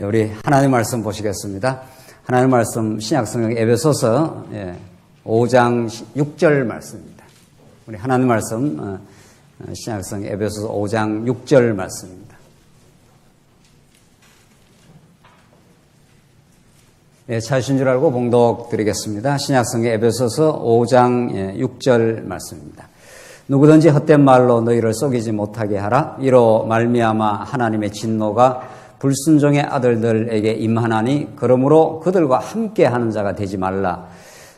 우리 하나님 말씀 보시겠습니다. 하나님 말씀 신약성경 에베소서 5장 6절 말씀입니다. 우리 하나님 말씀 신약성경 에베소서 5장 6절 말씀입니다. 찾으신 줄 알고 봉독 드리겠습니다. 신약성경 에베소서 5장 6절 말씀입니다. 누구든지 헛된 말로 너희를 속이지 못하게 하라. 이로 말미암아 하나님의 진노가 불순종의 아들들에게 임하나니 그러므로 그들과 함께하는 자가 되지 말라.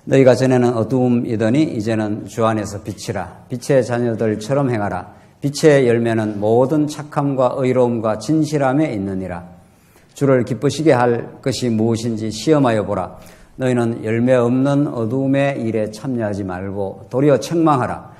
너희가 전에는 어두움이더니 이제는 주 안에서 빛이라. 빛의 자녀들처럼 행하라. 빛의 열매는 모든 착함과 의로움과 진실함에 있느니라. 주를 기쁘시게 할 것이 무엇인지 시험하여 보라. 너희는 열매 없는 어두움의 일에 참여하지 말고 도리어 책망하라.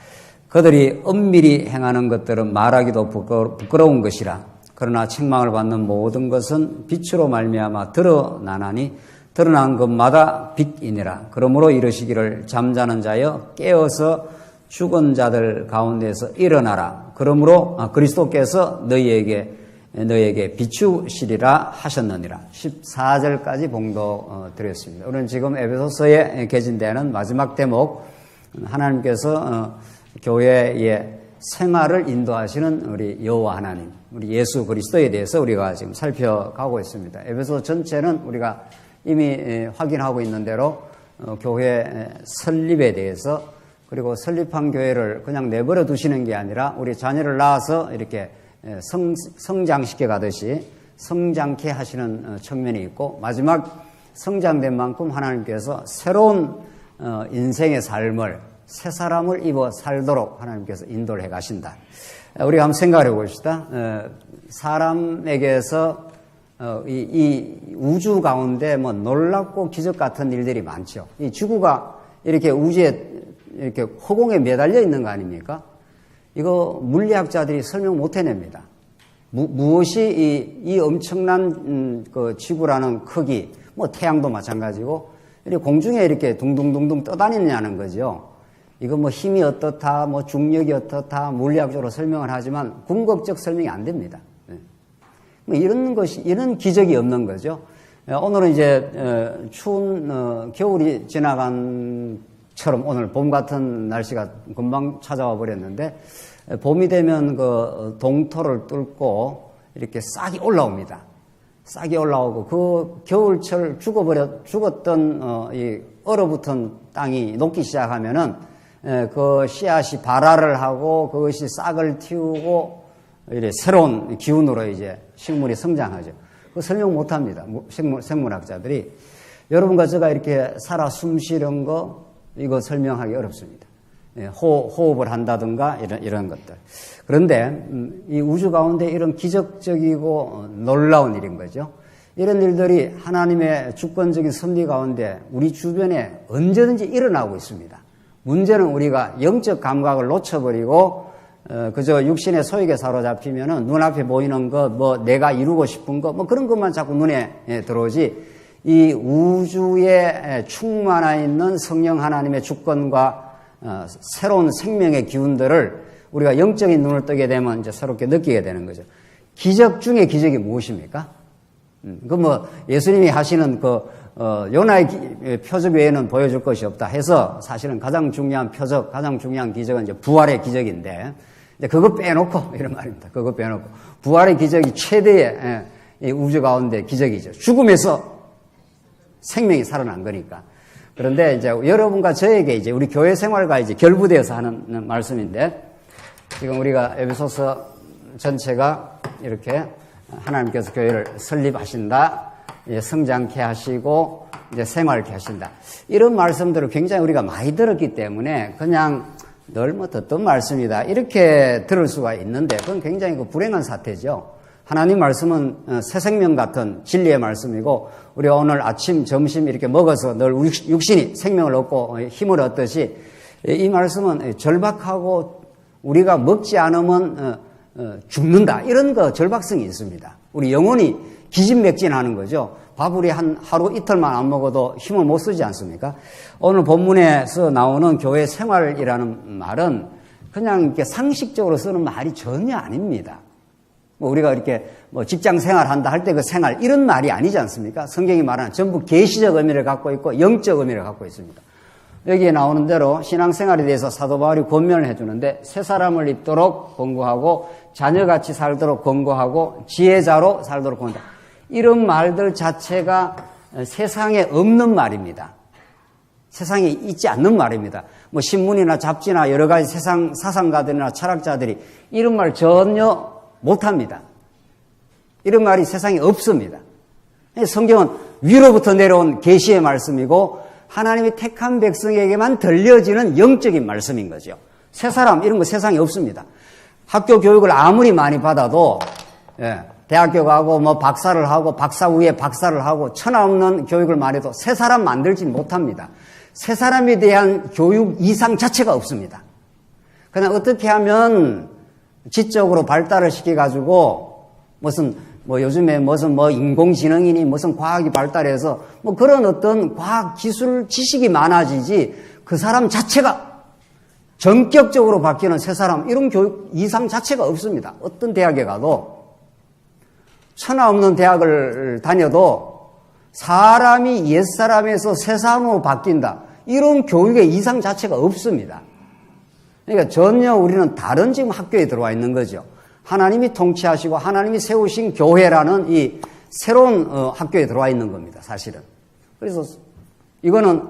그들이 엄밀히 행하는 것들은 말하기도 부끄러운 것이라. 그러나 책망을 받는 모든 것은 빛으로 말미암아 드러나나니 드러난 것마다 빛이니라. 그러므로 이르시기를 잠자는 자여 깨어서 죽은 자들 가운데서 일어나라. 그러므로 그리스도께서 너희에게 비추시리라 하셨느니라. 14절까지 봉독 드렸습니다. 우리는 지금 에베소서에 개진되는 마지막 대목, 하나님께서 교회의 생활을 인도하시는 우리 여호와 하나님, 우리 예수 그리스도에 대해서 우리가 지금 살펴가고 있습니다. 에베소 전체는 우리가 이미 확인하고 있는 대로 교회 설립에 대해서, 그리고 설립한 교회를 그냥 내버려 두시는 게 아니라 우리 자녀를 낳아서 이렇게 성장시켜 가듯이 성장케 하시는 측면이 있고, 마지막 성장된 만큼 하나님께서 새로운 인생의 삶을, 새 사람을 입어 살도록 하나님께서 인도를 해 가신다. 우리가 한번 생각해 봅시다. 사람에게서 이 우주 가운데 뭐 놀랍고 기적 같은 일들이 많죠. 이 지구가 이렇게 우주에 이렇게 허공에 매달려 있는 거 아닙니까? 이거 물리학자들이 설명 못 해냅니다. 무엇이 이 엄청난 그 지구라는 크기, 뭐 태양도 마찬가지고, 이렇게 공중에 이렇게 둥둥둥둥 떠다니냐는 거죠. 이거 뭐 힘이 어떻다, 뭐 중력이 어떻다, 물리학적으로 설명을 하지만 궁극적 설명이 안 됩니다. 뭐 이런 기적이 없는 거죠. 오늘은 이제 추운 겨울이 지나간 처럼 오늘 봄 같은 날씨가 금방 찾아와 버렸는데, 봄이 되면 그 동토를 뚫고 이렇게 싹이 올라옵니다. 싹이 올라오고 그 겨울철 죽었던 이 얼어붙은 땅이 녹기 시작하면은 그 씨앗이 발화를 하고 그것이 싹을 틔우고 이래 새로운 기운으로 이제 식물이 성장하죠. 그 설명 못 합니다. 생물학자들이. 여러분과 제가 이렇게 살아 숨 쉬는 거, 이거 설명하기 어렵습니다. 호흡을 한다든가 이런 것들. 그런데 이 우주 가운데 이런 기적적이고 놀라운 일인 거죠. 이런 일들이 하나님의 주권적인 섭리 가운데 우리 주변에 언제든지 일어나고 있습니다. 문제는 우리가 영적 감각을 놓쳐버리고 그저 육신의 소욕에 사로잡히면은 눈앞에 보이는 것, 뭐 내가 이루고 싶은 것, 뭐 그런 것만 자꾸 눈에 들어오지, 이 우주에 충만해 있는 성령 하나님의 주권과 새로운 생명의 기운들을 우리가 영적인 눈을 뜨게 되면 이제 새롭게 느끼게 되는 거죠. 기적 중에 기적이 무엇입니까? 그 뭐 예수님이 하시는 요나의 표적 외에는 보여줄 것이 없다 해서 사실은 가장 중요한 표적, 가장 중요한 기적은 이제 부활의 기적인데, 이제 그거 빼놓고 이런 말입니다. 그거 빼놓고 부활의 기적이 최대의 우주 가운데 기적이죠. 죽음에서 생명이 살아난 거니까. 그런데 이제 여러분과 저에게 이제 우리 교회 생활과 이제 결부되어서 하는 말씀인데, 지금 우리가 에베소서 전체가 이렇게 하나님께서 교회를 설립하신다, 이제 성장케 하시고 이제 생활케 하신다, 이런 말씀들을 굉장히 우리가 많이 들었기 때문에 그냥 늘 뭐 듣던 말씀이다 이렇게 들을 수가 있는데, 그건 굉장히 불행한 사태죠. 하나님 말씀은 새 생명 같은 진리의 말씀이고, 우리가 오늘 아침, 점심 이렇게 먹어서 늘 육신이 생명을 얻고 힘을 얻듯이 이 말씀은 절박하고 우리가 먹지 않으면 죽는다, 이런 절박성이 있습니다. 우리 영혼이 기진맥진하는 거죠. 밥을 하루 이틀만 안 먹어도 힘을 못 쓰지 않습니까? 오늘 본문에서 나오는 교회 생활이라는 말은 그냥 이렇게 상식적으로 쓰는 말이 전혀 아닙니다. 뭐 우리가 이렇게 뭐 직장 생활 한다 할 때 그 생활 이런 말이 아니지 않습니까? 성경이 말하는 전부 계시적 의미를 갖고 있고 영적 의미를 갖고 있습니다. 여기에 나오는 대로 신앙생활에 대해서 사도 바울이 권면을 해주는데 새 사람을 입도록 권고하고 자녀같이 살도록 권고하고 지혜자로 살도록 권고한다. 이런 말들 자체가 세상에 없는 말입니다. 세상에 있지 않는 말입니다. 뭐 신문이나 잡지나 여러 가지 세상 사상가들이나 철학자들이 이런 말 전혀 못합니다. 이런 말이 세상에 없습니다. 성경은 위로부터 내려온 계시의 말씀이고 하나님이 택한 백성에게만 들려지는 영적인 말씀인 거죠. 새 사람 이런 거 세상에 없습니다. 학교 교육을 아무리 많이 받아도 대학교 가고 뭐 박사를 하고 박사 위에 박사를 하고 천하 없는 교육을 말해도 새 사람 만들지 못합니다. 새 사람에 대한 교육 이상 자체가 없습니다. 그냥 어떻게 하면 지적으로 발달을 시켜가지고 무슨 뭐 요즘에 무슨 뭐 인공지능이니 무슨 과학이 발달해서 뭐 그런 어떤 과학 기술 지식이 많아지지 그 사람 자체가 전격적으로 바뀌는 새 사람 이런 교육 이상 자체가 없습니다. 어떤 대학에 가도 천하 없는 대학을 다녀도 사람이 옛사람에서 새 사람으로 바뀐다. 이런 교육의 이상 자체가 없습니다. 그러니까 전혀 우리는 다른 지금 학교에 들어와 있는 거죠. 하나님이 통치하시고 하나님이 세우신 교회라는 이 새로운 학교에 들어와 있는 겁니다. 사실은. 그래서 이거는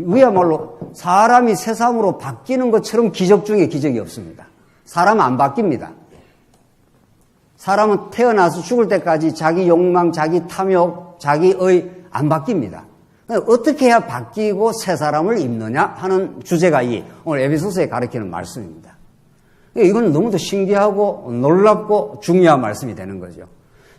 그야말로 사람이 새 사람으로 바뀌는 것처럼 기적 중에 기적이 없습니다. 사람은 안 바뀝니다. 사람은 태어나서 죽을 때까지 자기 욕망, 자기 탐욕, 자기의 안 바뀝니다. 어떻게 해야 바뀌고 새 사람을 입느냐 하는 주제가 이 오늘 에베소서에 가르치는 말씀입니다. 이건 너무도 신기하고 놀랍고 중요한 말씀이 되는 거죠.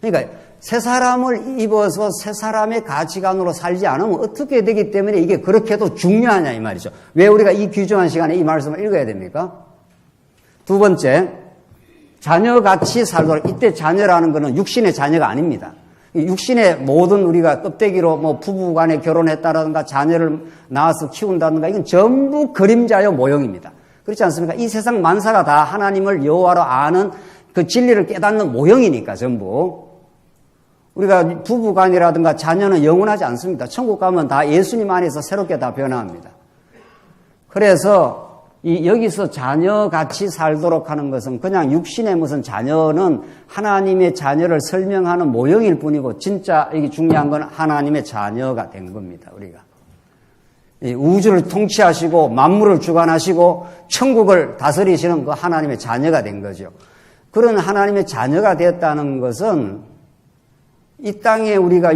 그러니까 새 사람을 입어서 새 사람의 가치관으로 살지 않으면 어떻게 되기 때문에 이게 그렇게도 중요하냐 이 말이죠. 왜 우리가 이 귀중한 시간에 이 말씀을 읽어야 됩니까? 두 번째, 자녀같이 살도록. 이때 자녀라는 것은 육신의 자녀가 아닙니다. 육신의 모든 우리가 껍데기로 뭐 부부간에 결혼했다든가 자녀를 낳아서 키운다든가 이건 전부 그림자요 모형입니다. 그렇지 않습니까? 이 세상 만사가 다 하나님을 여호와로 아는 그 진리를 깨닫는 모형이니까 전부. 우리가 부부간이라든가 자녀는 영원하지 않습니다. 천국 가면 다 예수님 안에서 새롭게 다 변화합니다. 그래서 여기서 자녀같이 살도록 하는 것은 그냥 육신의 무슨 자녀는 하나님의 자녀를 설명하는 모형일 뿐이고 진짜 이게 중요한 건 하나님의 자녀가 된 겁니다. 우리가. 우주를 통치하시고 만물을 주관하시고 천국을 다스리시는 그 하나님의 자녀가 된 거죠. 그런 하나님의 자녀가 되었다는 것은 이 땅에 우리가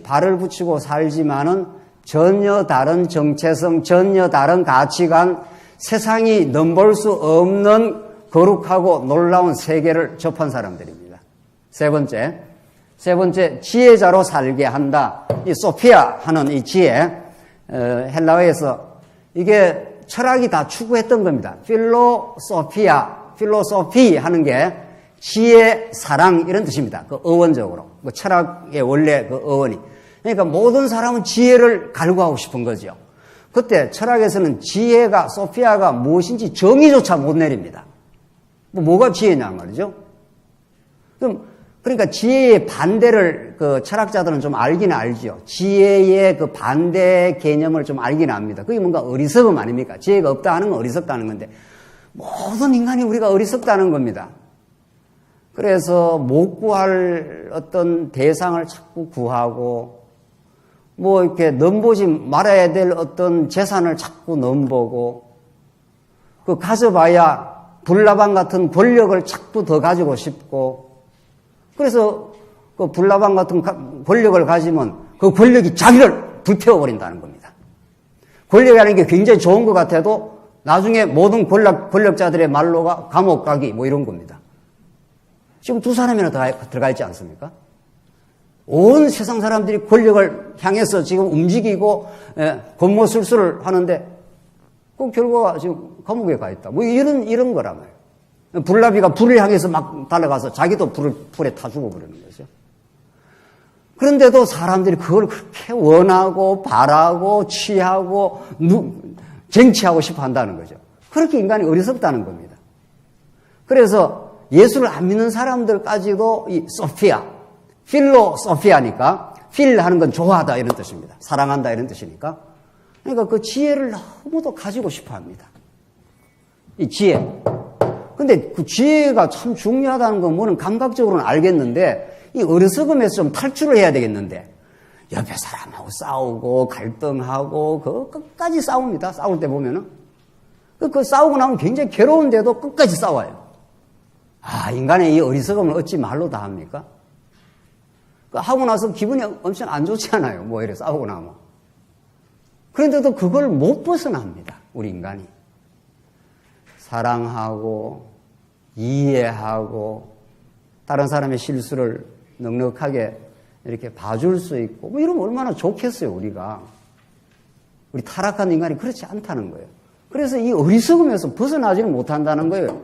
발을 붙이고 살지만은 전혀 다른 정체성, 전혀 다른 가치관, 세상이 넘볼 수 없는 거룩하고 놀라운 세계를 접한 사람들입니다. 세 번째, 지혜자로 살게 한다. 이 소피아 하는 이 지혜, 헬라어에서 이게 철학이 다 추구했던 겁니다. 필로소피 하는 게 지혜, 사랑 이런 뜻입니다. 그 어원적으로. 그 철학의 원래 그 어원이. 그러니까 모든 사람은 지혜를 갈구하고 싶은 거죠. 그때 철학에서는 지혜가, 소피아가 무엇인지 정의조차 못 내립니다. 뭐가 지혜냐 말이죠. 그러니까 지혜의 반대를 그 철학자들은 좀 알긴 알죠. 지혜의 그 반대 개념을 좀 알긴 압니다. 그게 뭔가 어리석음 아닙니까? 지혜가 없다 하는 건 어리석다는 건데 모든 인간이 우리가 어리석다는 겁니다. 그래서 못 구할 어떤 대상을 자꾸 구하고 뭐 이렇게 넘보지 말아야 될 어떤 재산을 자꾸 넘보고 그 가져봐야 불나방 같은 권력을 자꾸 더 가지고 싶고 그래서 그 불나방 같은 권력을 가지면 그 권력이 자기를 불태워버린다는 겁니다. 권력이라는 게 굉장히 좋은 것 같아도 나중에 모든 권력자들의 말로가 감옥 가기 뭐 이런 겁니다. 지금 두 사람이나 들어가 있지 않습니까? 온 세상 사람들이 권력을 향해서 지금 움직이고 권모술수를 하는데 그 결과가 지금 감옥에 가 있다. 뭐 이런 거란 말이에요. 불나비가 불을 향해서 막 달려가서 자기도 불에 타 죽어버리는 거죠. 그런데도 사람들이 그걸 그렇게 원하고 바라고 취하고 쟁취하고 싶어 한다는 거죠. 그렇게 인간이 어리석다는 겁니다. 그래서 예수를 안 믿는 사람들까지도 이 소피아, 필로소피아니까 필 하는 건 좋아하다 이런 뜻입니다. 사랑한다 이런 뜻이니까. 그러니까 그 지혜를 너무도 가지고 싶어 합니다. 이 지혜. 근데 그 지혜가 참 중요하다는 건 뭐는 감각적으로는 알겠는데 이 어리석음에서 좀 탈출을 해야 되겠는데 옆에 사람하고 싸우고 갈등하고 그 끝까지 싸웁니다. 싸울 때 보면은 그 싸우고 나면 굉장히 괴로운데도 끝까지 싸워요. 아, 인간의 이 어리석음을 어찌 말로 다 합니까? 하고 나서 기분이 엄청 안 좋지 않아요. 뭐 이래 싸우고 나면. 그런데도 그걸 못 벗어납니다. 우리 인간이. 사랑하고 이해하고 다른 사람의 실수를 넉넉하게 이렇게 봐줄 수 있고 뭐 이러면 얼마나 좋겠어요. 우리가. 우리 타락한 인간이 그렇지 않다는 거예요. 그래서 이 어리석음에서 벗어나지는 못한다는 거예요.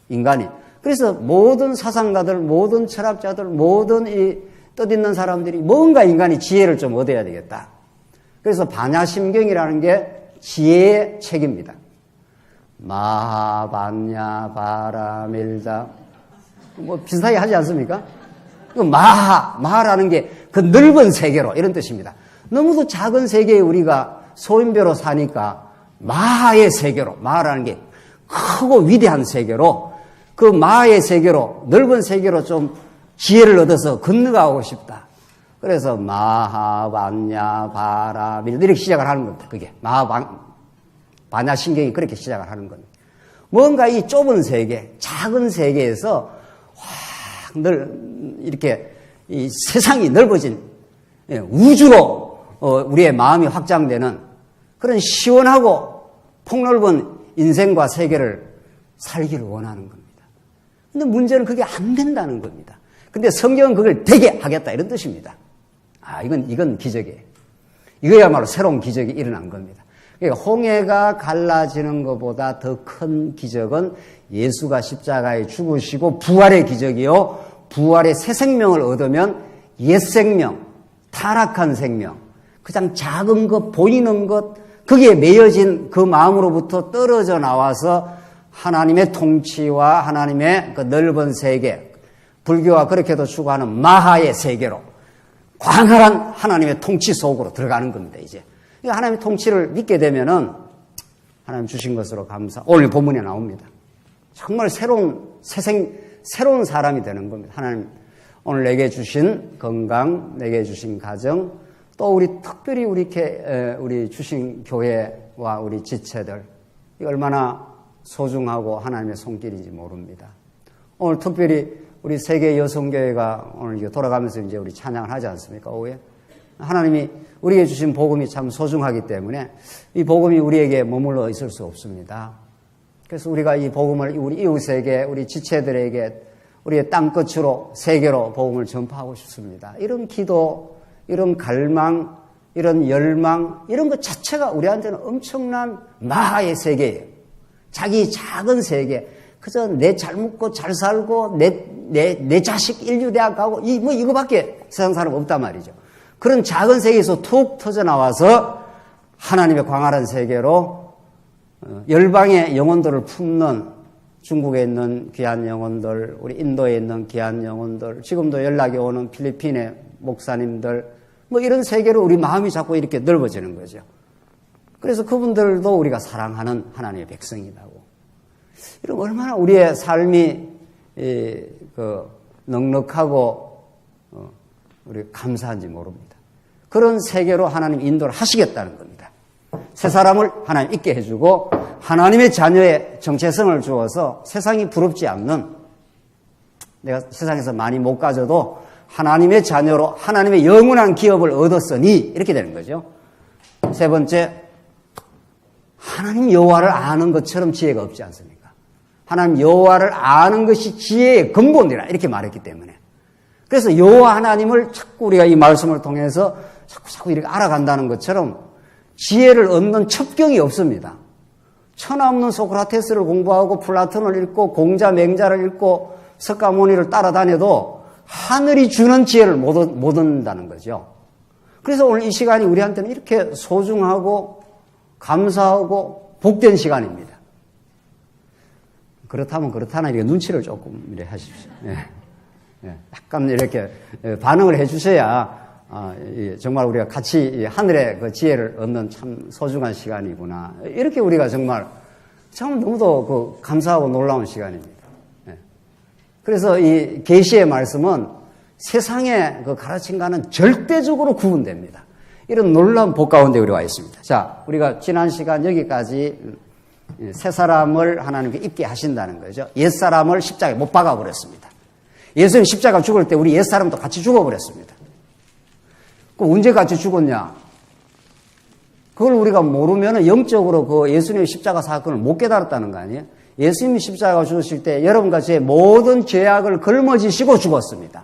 인간이. 그래서 모든 사상가들, 모든 철학자들, 모든 이 뜻있는 사람들이 뭔가 인간이 지혜를 좀 얻어야 되겠다. 그래서 반야심경이라는 게 지혜의 책입니다. 마하반야 바라밀다 뭐 비슷하게 하지 않습니까? 마하라는 게 그 넓은 세계로 이런 뜻입니다. 너무도 작은 세계에 우리가 소인배로 사니까 마하의 세계로, 마하라는 게 크고 위대한 세계로, 그 마하의 세계로, 넓은 세계로 좀 지혜를 얻어서 건너가고 싶다. 그래서 마하반야 바라밀 이렇게 시작을 하는 겁니다. 그게 반야심경이 그렇게 시작을 하는 겁니다. 뭔가 이 좁은 세계, 작은 세계에서 확 이렇게 이 세상이 넓어진 우주로 우리의 마음이 확장되는 그런 시원하고 폭넓은 인생과 세계를 살기를 원하는 겁니다. 근데 문제는 그게 안 된다는 겁니다. 근데 성경은 그걸 되게 하겠다 이런 뜻입니다. 아, 이건 기적이에요. 이거야말로 새로운 기적이 일어난 겁니다. 그러니까 홍해가 갈라지는 것보다 더 큰 기적은 예수가 십자가에 죽으시고 부활의 기적이요. 부활의 새 생명을 얻으면 옛 생명, 타락한 생명, 가장 작은 것, 보이는 것, 거기에 매여진 그 마음으로부터 떨어져 나와서 하나님의 통치와 하나님의 그 넓은 세계, 불교가 그렇게도 추구하는 마하의 세계로 광활한 하나님의 통치 속으로 들어가는 겁니다, 이제. 하나님의 통치를 믿게 되면은 하나님 주신 것으로 오늘 본문에 나옵니다. 정말 새로운 사람이 되는 겁니다. 하나님 오늘 내게 주신 건강, 내게 주신 가정, 또 우리 특별히 우리 주신 교회와 우리 지체들, 이 얼마나 소중하고 하나님의 손길인지 모릅니다. 오늘 특별히 우리 세계 여성교회가 오늘 돌아가면서 이제 우리 찬양을 하지 않습니까? 오후에. 하나님이 우리에게 주신 복음이 참 소중하기 때문에 이 복음이 우리에게 머물러 있을 수 없습니다. 그래서 우리가 이 복음을 우리 이웃에게, 우리 지체들에게, 우리의 땅끝으로, 세계로 복음을 전파하고 싶습니다. 이런 기도, 이런 갈망, 이런 열망, 이런 것 자체가 우리한테는 엄청난 마하의 세계예요. 자기 작은 세계, 그저 내 잘 먹고 잘 살고 내 자식 인류대학 가고 이거밖에 세상 사람 없단 말이죠. 그런 작은 세계에서 툭 터져 나와서 하나님의 광활한 세계로 열방의 영혼들을 품는, 중국에 있는 귀한 영혼들, 우리 인도에 있는 귀한 영혼들, 지금도 연락이 오는 필리핀의 목사님들, 이런 세계로 우리 마음이 자꾸 이렇게 넓어지는 거죠. 그래서 그분들도 우리가 사랑하는 하나님의 백성이라고. 이런 얼마나 우리의 삶이 넉넉하고 우리 감사한지 모릅니다. 그런 세계로 하나님 인도를 하시겠다는 겁니다. 새 사람을 하나님 있게 해주고 하나님의 자녀의 정체성을 주어서 세상이 부럽지 않는, 내가 세상에서 많이 못 가져도 하나님의 자녀로 하나님의 영원한 기업을 얻었으니 이렇게 되는 거죠. 세 번째, 하나님 여호와를 아는 것처럼 지혜가 없지 않습니까? 하나님 여호와를 아는 것이 지혜의 근본이라 이렇게 말했기 때문에, 그래서 여호와 하나님을 자꾸 우리가 이 말씀을 통해서 자꾸 이렇게 알아간다는 것처럼 지혜를 얻는 첩경이 없습니다. 천하 없는 소크라테스를 공부하고 플라톤을 읽고 공자 맹자를 읽고 석가모니를 따라다녀도 하늘이 주는 지혜를 못 얻는다는 거죠. 그래서 오늘 이 시간이 우리한테는 이렇게 소중하고 감사하고 복된 시간입니다. 그렇다면 그렇다나 이렇게 눈치를 조금 이렇게 하십시오. 예. 예. 약간 이렇게 반응을 해 주셔야 정말 우리가 같이 하늘의 그 지혜를 얻는 참 소중한 시간이구나. 이렇게 우리가 정말 참 너무도 그 감사하고 놀라운 시간입니다. 예. 그래서 이 계시의 말씀은 세상의 그 가르침과는 절대적으로 구분됩니다. 이런 놀라운 복 가운데 우리가 있습니다. 자, 우리가 지난 시간 여기까지 새 사람을 하나님께 입게 하신다는 거죠. 옛 사람을 십자가에 못 박아 버렸습니다. 예수님 십자가 죽을 때 우리 옛 사람도 같이 죽어 버렸습니다. 그럼 언제 같이 죽었냐? 그걸 우리가 모르면 영적으로 그 예수님의 십자가 사건을 못 깨달았다는 거 아니에요? 예수님이 십자가 죽으실 때 여러분과 제 모든 죄악을 걸머지시고 죽었습니다.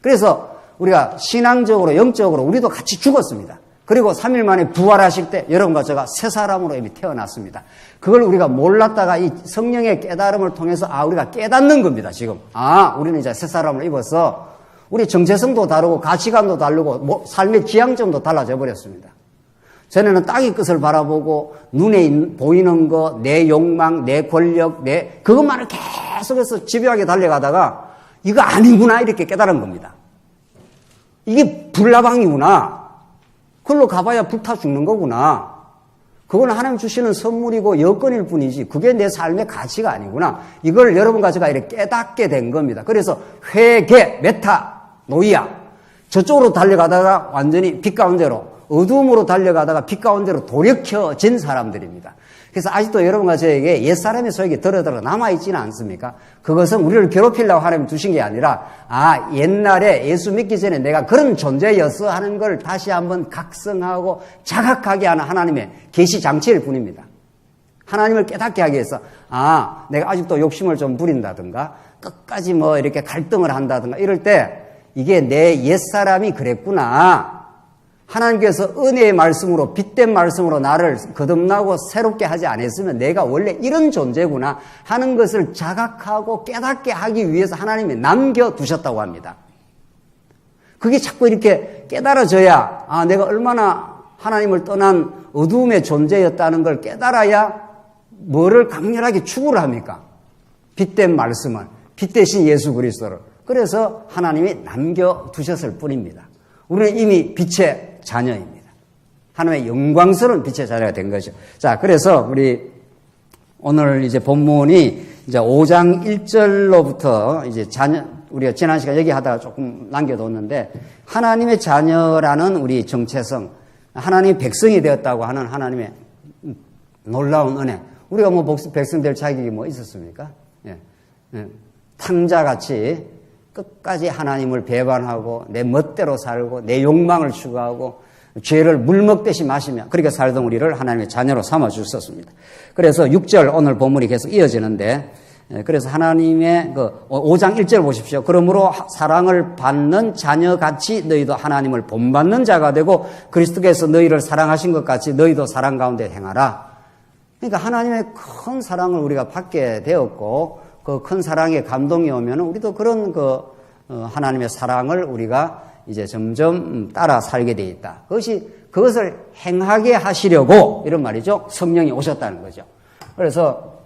그래서 우리가 신앙적으로 영적으로 우리도 같이 죽었습니다. 그리고 3일 만에 부활하실 때 여러분과 제가 새 사람으로 이미 태어났습니다. 그걸 우리가 몰랐다가 이 성령의 깨달음을 통해서 우리가 깨닫는 겁니다. 지금 우리는 이제 새 사람을 입어서 우리 정체성도 다르고 가치관도 다르고 삶의 지향점도 달라져 버렸습니다. 전에는 땅의 끝을 바라보고 눈에 보이는 거, 내 욕망, 내 권력, 그것만을 계속해서 집요하게 달려가다가 이거 아니구나 이렇게 깨달은 겁니다. 이게 불나방이구나. 그걸로 가봐야 불타 죽는 거구나. 그건 하나님 주시는 선물이고 여건일 뿐이지 그게 내 삶의 가치가 아니구나. 이걸 여러분과 제가 이렇게 깨닫게 된 겁니다. 그래서 회개, 메타, 노이아 저쪽으로 달려가다가 완전히 빛 가운데로 어두움으로 달려가다가 빛 가운데로 돌이켜진 사람들입니다. 그래서 아직도 여러분과 저에게 옛사람의 소식이 들어들어 남아있지는 않습니까? 그것은 우리를 괴롭히려고 하나님 두신 게 아니라 옛날에 예수 믿기 전에 내가 그런 존재였어 하는 걸 다시 한번 각성하고 자각하게 하는 하나님의 계시 장치일 뿐입니다. 하나님을 깨닫게 하기 위해서 내가 아직도 욕심을 좀 부린다든가 끝까지 뭐 이렇게 갈등을 한다든가 이럴 때 이게 내 옛사람이 그랬구나. 하나님께서 은혜의 말씀으로 빛된 말씀으로 나를 거듭나고 새롭게 하지 않았으면 내가 원래 이런 존재구나 하는 것을 자각하고 깨닫게 하기 위해서 하나님이 남겨두셨다고 합니다. 그게 자꾸 이렇게 깨달아져야 내가 얼마나 하나님을 떠난 어두움의 존재였다는 걸 깨달아야 뭐를 강렬하게 추구를 합니까? 빛된 말씀을, 빛 대신 예수 그리스도를. 그래서 하나님이 남겨두셨을 뿐입니다. 우리는 이미 빛의 자녀입니다. 하나님의 영광스러운 빛의 자녀가 된 거죠. 자, 그래서 우리 오늘 이제 본문이 이제 5장 1절로부터 이제 우리가 지난 시간 얘기하다가 조금 남겨뒀는데 하나님의 자녀라는 우리 정체성, 하나님의 백성이 되었다고 하는 하나님의 놀라운 은혜. 우리가 뭐 백성 될 자격이 뭐 있었습니까? 탕자같이 끝까지 하나님을 배반하고 내 멋대로 살고 내 욕망을 추구하고 죄를 물 먹듯이 마시며 그렇게 살던 우리를 하나님의 자녀로 삼아 주셨습니다. 그래서 6절 오늘 본문이 계속 이어지는데 그래서 하나님의 5장 1절 보십시오. 그러므로 사랑을 받는 자녀같이 너희도 하나님을 본받는 자가 되고 그리스도께서 너희를 사랑하신 것 같이 너희도 사랑 가운데 행하라. 그러니까 하나님의 큰 사랑을 우리가 받게 되었고 그 큰 사랑의 감동이 오면 우리도 그런 하나님의 사랑을 우리가 이제 점점 따라 살게 돼 있다. 그것을 행하게 하시려고 이런 말이죠. 성령이 오셨다는 거죠. 그래서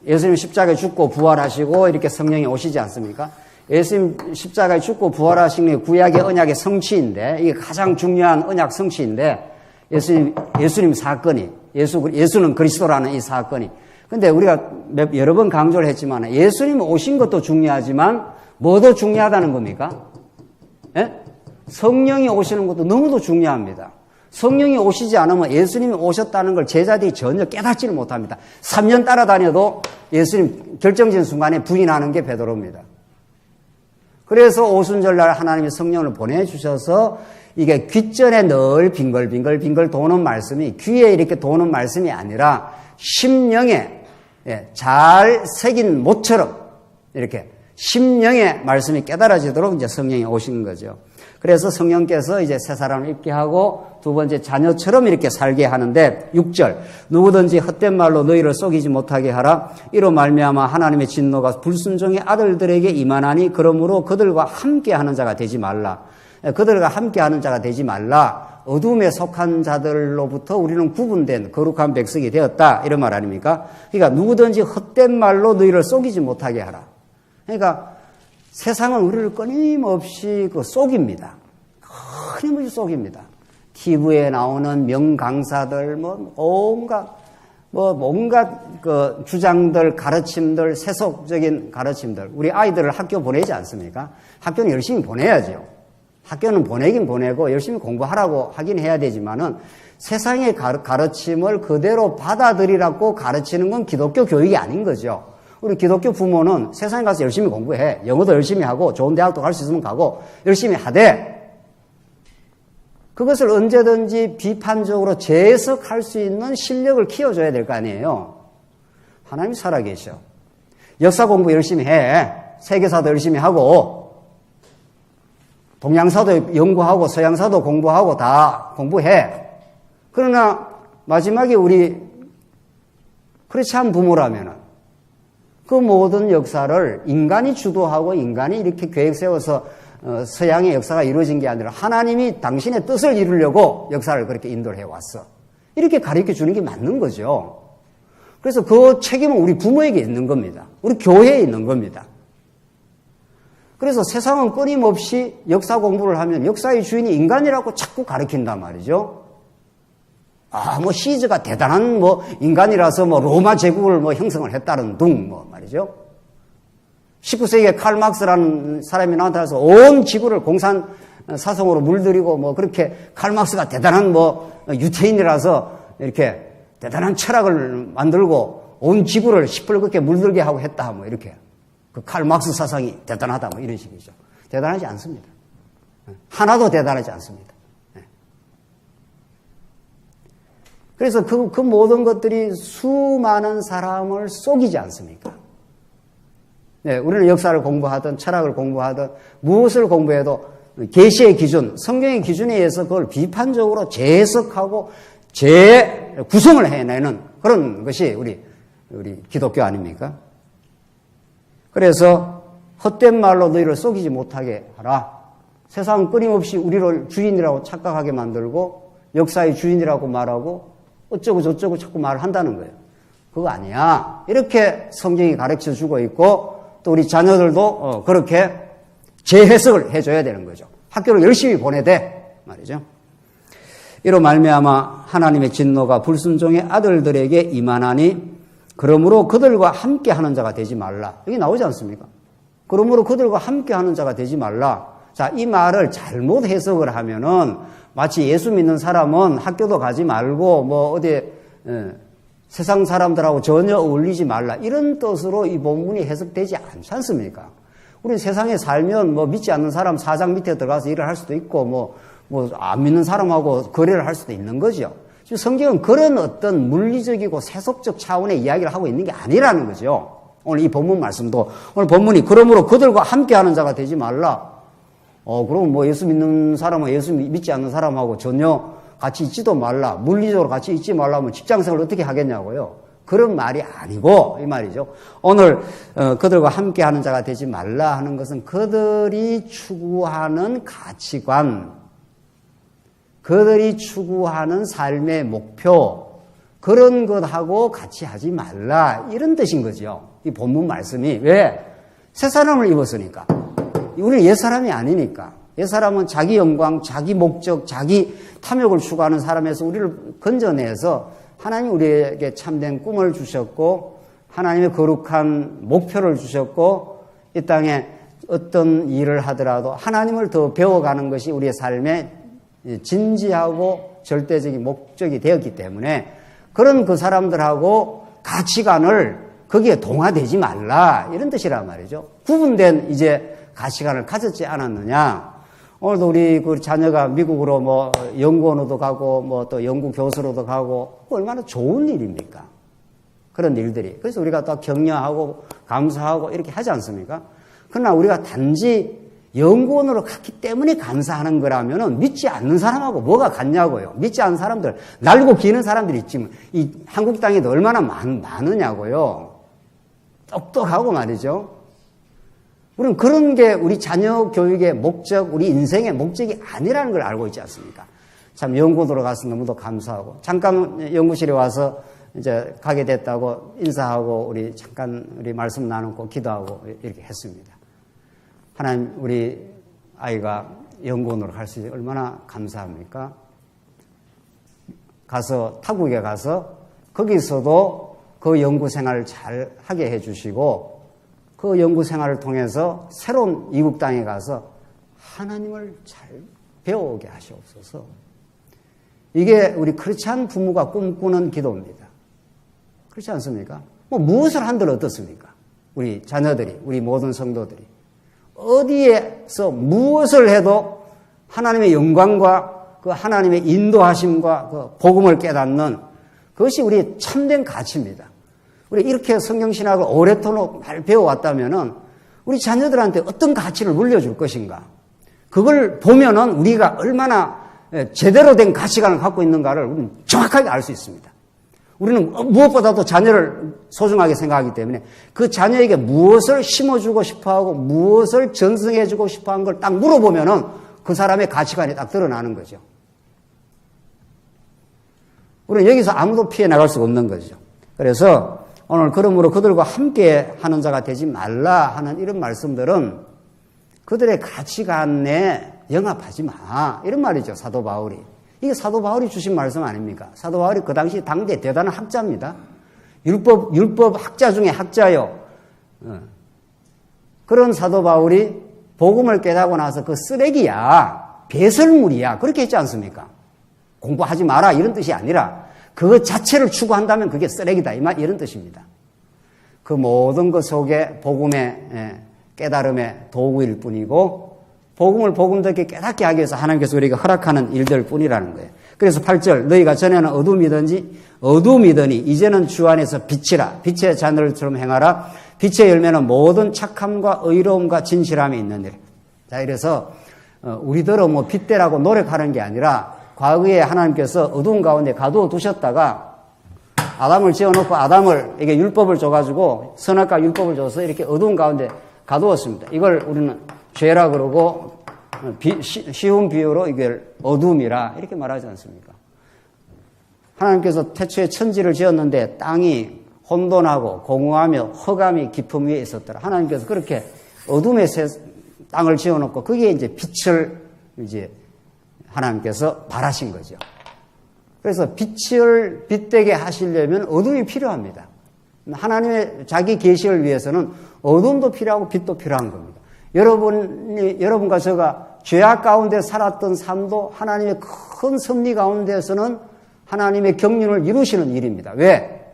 예수님 십자가에 죽고 부활하시고 이렇게 성령이 오시지 않습니까? 예수님 십자가에 죽고 부활하신 게 구약의 언약의 성취인데 이게 가장 중요한 언약 성취인데 예수님 사건이 예수는 그리스도라는 이 사건이 근데 우리가 여러 번 강조를 했지만 예수님 오신 것도 중요하지만 뭐도 중요하다는 겁니까? 예? 성령이 오시는 것도 너무도 중요합니다. 성령이 오시지 않으면 예수님이 오셨다는 걸 제자들이 전혀 깨닫지를 못합니다. 3년 따라다녀도 예수님 결정적인 순간에 부인하는 게 베드로입니다. 그래서 오순절날 하나님이 성령을 보내주셔서 이게 귓전에 늘 빙글빙글 도는 말씀이 귀에 이렇게 도는 말씀이 아니라 심령에 잘 새긴 못처럼 이렇게 심령의 말씀이 깨달아지도록 이제 성령이 오신 거죠. 그래서 성령께서 이제 새 사람을 입게 하고 두 번째 자녀처럼 이렇게 살게 하는데 6절 누구든지 헛된 말로 너희를 속이지 못하게 하라. 이로 말미암아 하나님의 진노가 불순종의 아들들에게 임하나니 그러므로 그들과 함께하는 자가 되지 말라. 그들과 함께하는 자가 되지 말라. 어둠에 속한 자들로부터 우리는 구분된 거룩한 백성이 되었다. 이런 말 아닙니까? 그러니까 누구든지 헛된 말로 너희를 속이지 못하게 하라. 그러니까 세상은 우리를 끊임없이 속입니다. 끊임없이 속입니다. TV에 나오는 명강사들, 온갖 그 주장들, 가르침들, 세속적인 가르침들. 우리 아이들을 학교 보내지 않습니까? 학교는 열심히 보내야죠. 학교는 보내긴 보내고 열심히 공부하라고 하긴 해야 되지만은 세상의 가르침을 그대로 받아들이라고 가르치는 건 기독교 교육이 아닌 거죠. 우리 기독교 부모는 세상에 가서 열심히 공부해. 영어도 열심히 하고 좋은 대학도 갈 수 있으면 가고 열심히 하되 그것을 언제든지 비판적으로 재해석할 수 있는 실력을 키워줘야 될 거 아니에요. 하나님이 살아계셔. 역사 공부 열심히 해. 세계사도 열심히 하고 동양사도 연구하고 서양사도 공부하고 다 공부해. 그러나 마지막에 우리 크리스찬 부모라면은 그 모든 역사를 인간이 주도하고 인간이 이렇게 계획 세워서 서양의 역사가 이루어진 게 아니라 하나님이 당신의 뜻을 이루려고 역사를 그렇게 인도를 해왔어. 이렇게 가르쳐 주는 게 맞는 거죠. 그래서 그 책임은 우리 부모에게 있는 겁니다. 우리 교회에 있는 겁니다. 그래서 세상은 끊임없이 역사 공부를 하면 역사의 주인이 인간이라고 자꾸 가르친단 말이죠. 시즈가 대단한 인간이라서 로마 제국을 형성을 했다는 둥 말이죠. 19세기에 칼 막스라는 사람이 나타나서 온 지구를 공산 사성으로 물들이고 그렇게 칼 막스가 대단한 유태인이라서 이렇게 대단한 철학을 만들고 온 지구를 시뻘겋게 물들게 하고 했다 이렇게 그 칼 막스 사상이 대단하다 이런 식이죠. 대단하지 않습니다. 하나도 대단하지 않습니다. 그래서 그 모든 것들이 수많은 사람을 속이지 않습니까? 네, 우리는 역사를 공부하든 철학을 공부하든 무엇을 공부해도 계시의 기준, 성경의 기준에 의해서 그걸 비판적으로 재해석하고 재구성을 해내는 그런 것이 우리 기독교 아닙니까? 그래서 헛된 말로 너희를 속이지 못하게 하라. 세상은 끊임없이 우리를 주인이라고 착각하게 만들고 역사의 주인이라고 말하고 어쩌고 저쩌고 자꾸 말을 한다는 거예요. 그거 아니야. 이렇게 성경이 가르쳐 주고 있고 또 우리 자녀들도 그렇게 재해석을 해줘야 되는 거죠. 학교를 열심히 보내되 말이죠. 이로 말미암아 하나님의 진노가 불순종의 아들들에게 임하나니 그러므로 그들과 함께하는 자가 되지 말라. 여기 나오지 않습니까? 그러므로 그들과 함께하는 자가 되지 말라. 자, 이 말을 잘못 해석을 하면은 마치 예수 믿는 사람은 학교도 가지 말고 어디 세상 사람들하고 전혀 어울리지 말라 이런 뜻으로 이 본문이 해석되지 않지 않습니까? 우리 세상에 살면 믿지 않는 사람 사장 밑에 들어가서 일을 할 수도 있고 안 믿는 사람하고 거래를 할 수도 있는 거죠. 지금 성경은 그런 어떤 물리적이고 세속적 차원의 이야기를 하고 있는 게 아니라는 거죠. 오늘 이 본문 말씀도 오늘 본문이 그러므로 그들과 함께하는 자가 되지 말라. 그럼 예수 믿는 사람은 예수 믿지 않는 사람하고 전혀 같이 있지도 말라. 물리적으로 같이 있지 말라면 직장생활을 어떻게 하겠냐고요. 그런 말이 아니고 이 말이죠. 오늘 그들과 함께하는 자가 되지 말라 하는 것은 그들이 추구하는 가치관, 그들이 추구하는 삶의 목표 그런 것하고 같이 하지 말라 이런 뜻인 거죠. 이 본문 말씀이 왜? 새 사람을 입었으니까. 우리는 옛사람이 아니니까. 옛사람은 자기 영광, 자기 목적, 자기 탐욕을 추구하는 사람에서 우리를 건져내서 하나님이 우리에게 참된 꿈을 주셨고 하나님의 거룩한 목표를 주셨고 이 땅에 어떤 일을 하더라도 하나님을 더 배워가는 것이 우리의 삶의 진지하고 절대적인 목적이 되었기 때문에 그런 그 사람들하고 가치관을 거기에 동화되지 말라 이런 뜻이란 말이죠. 구분된 이제 가치관을 가졌지 않았느냐. 오늘도 우리 그 자녀가 미국으로 연구원으로도 가고 또 연구 교수로도 가고 얼마나 좋은 일입니까? 그런 일들이. 그래서 우리가 또 격려하고 감사하고 이렇게 하지 않습니까? 그러나 우리가 단지 연구원으로 갔기 때문에 감사하는 거라면은 믿지 않는 사람하고 뭐가 같냐고요. 믿지 않는 사람들, 날고 기는 사람들이 있지만 이 한국 땅에도 얼마나 많으냐고요. 똑똑하고 말이죠. 우리는 그런 게 우리 자녀 교육의 목적, 우리 인생의 목적이 아니라는 걸 알고 있지 않습니까? 참 연구소로 가서 너무도 감사하고 잠깐 연구실에 와서 이제 가게 됐다고 인사하고 우리 잠깐 우리 말씀 나누고 기도하고 이렇게 했습니다. 하나님 우리 아이가 연구원으로 갈 수 있게 얼마나 감사합니까? 가서 타국에 가서 거기서도 그 연구 생활을 잘 하게 해주시고 그 연구 생활을 통해서 새로운 이국 땅에 가서 하나님을 잘 배워오게 하시옵소서. 이게 우리 크리스찬 부모가 꿈꾸는 기도입니다. 그렇지 않습니까? 무엇을 한들 어떻습니까? 우리 자녀들이, 우리 모든 성도들이 어디에서 무엇을 해도 하나님의 영광과 그 하나님의 인도하심과 그 복음을 깨닫는 그것이 우리의 참된 가치입니다. 우리 이렇게 성경신학을 오랫도록 잘 배워왔다면은 우리 자녀들한테 어떤 가치를 물려줄 것인가? 그걸 보면은 우리가 얼마나 제대로 된 가치관을 갖고 있는가를 우리는 정확하게 알 수 있습니다. 우리는 무엇보다도 자녀를 소중하게 생각하기 때문에 그 자녀에게 무엇을 심어주고 싶어하고 무엇을 전승해주고 싶어하는 걸 딱 물어보면은 그 사람의 가치관이 딱 드러나는 거죠. 우리는 여기서 아무도 피해 나갈 수가 없는 거죠. 그래서 오늘 그러므로 그들과 함께 하는 자가 되지 말라 하는 이런 말씀들은 그들의 가치관에 영합하지 마. 이런 말이죠. 사도 바울이. 이게 사도 바울이 주신 말씀 아닙니까? 사도 바울이 그 당시 당대 대단한 학자입니다. 율법 학자 중에 학자요. 그런 사도 바울이 복음을 깨닫고 나서 그 쓰레기야. 배설물이야. 그렇게 했지 않습니까? 공부하지 마라. 이런 뜻이 아니라 그것 자체를 추구한다면 그게 쓰레기다. 이런 뜻입니다. 그 모든 것 속에 복음의 깨달음의 도구일 뿐이고 복음을 복음답게 깨닫게 하기 위해서 하나님께서 우리에게 허락하는 일들 뿐이라는 거예요. 그래서 8절 너희가 전에는 어둠이더니 이제는 주 안에서 빛이라 빛의 자녀들처럼 행하라. 빛의 열매는 모든 착함과 의로움과 진실함이 있느니라. 자, 이래서 우리들은 빛대라고 노력하는 게 아니라 과거에 하나님께서 어두운 가운데 가두어 두셨다가 아담을 지어놓고 아담에게 율법을 줘가지고 선악과 율법을 줘서 이렇게 어두운 가운데 가두었습니다. 이걸 우리는 죄라 그러고 쉬운 비유로 이걸 어둠이라 이렇게 말하지 않습니까? 하나님께서 태초에 천지를 지었는데 땅이 혼돈하고 공허하며 흑암이 깊음 위에 있었더라. 하나님께서 그렇게 어둠의 땅을 지어놓고 거기에 이제 빛을 이제 하나님께서 바라신 거죠. 그래서 빛을 빛되게 하시려면 어둠이 필요합니다. 하나님의 자기 계시를 위해서는 어둠도 필요하고 빛도 필요한 겁니다. 여러분과 제가 죄악 가운데 살았던 삶도 하나님의 큰 섭리 가운데서는 하나님의 경륜을 이루시는 일입니다. 왜?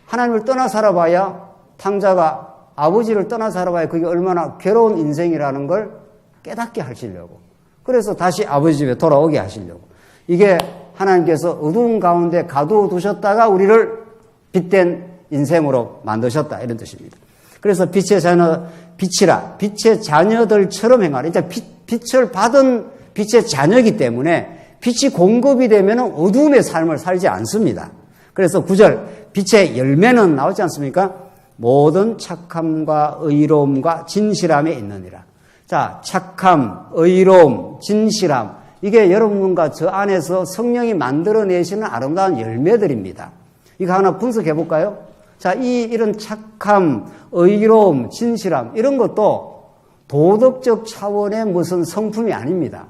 하나님을 떠나 살아봐야 탕자가 아버지를 떠나 살아봐야 그게 얼마나 괴로운 인생이라는 걸 깨닫게 하시려고. 그래서 다시 아버지 집에 돌아오게 하시려고. 이게 하나님께서 어두운 가운데 가두어 두셨다가 우리를 빛된 인생으로 만드셨다. 이런 뜻입니다. 그래서 빛의 자녀, 빛이라. 빛의 자녀들처럼 행하라. 이제 빛을 받은 빛의 자녀이기 때문에 빛이 공급이 되면 어두움의 삶을 살지 않습니다. 그래서 9절, 빛의 열매는 나오지 않습니까? 모든 착함과 의로움과 진실함에 있느니라. 자, 착함, 의로움, 진실함. 이게 여러분과 저 안에서 성령이 만들어내시는 아름다운 열매들입니다. 이거 하나 분석해 볼까요? 자, 이런 착함, 의로움, 진실함, 이런 것도 도덕적 차원의 무슨 성품이 아닙니다.